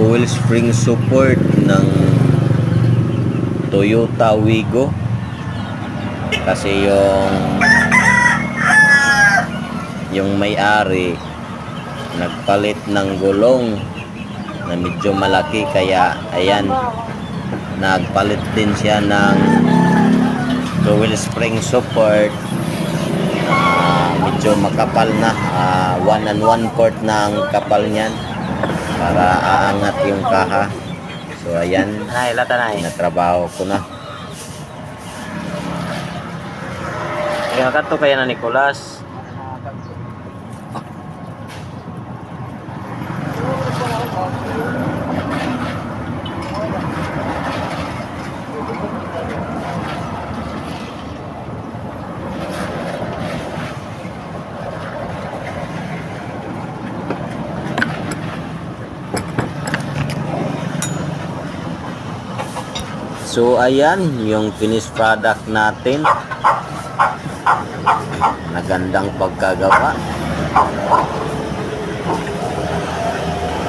coil spring support ng Toyota Wigo, kasi yung may-ari nagpalit ng gulong na medyo malaki, kaya ayan, nagpalit din siya ng coil spring support. Medyo makapal na, 1 1/4 na ang kapal niyan para aangat yung kaha. So ayan, natrabaho ko na. Kaya kato kaya na Nicolas. So ayan yung finished product natin. Nagandang pagkagawa.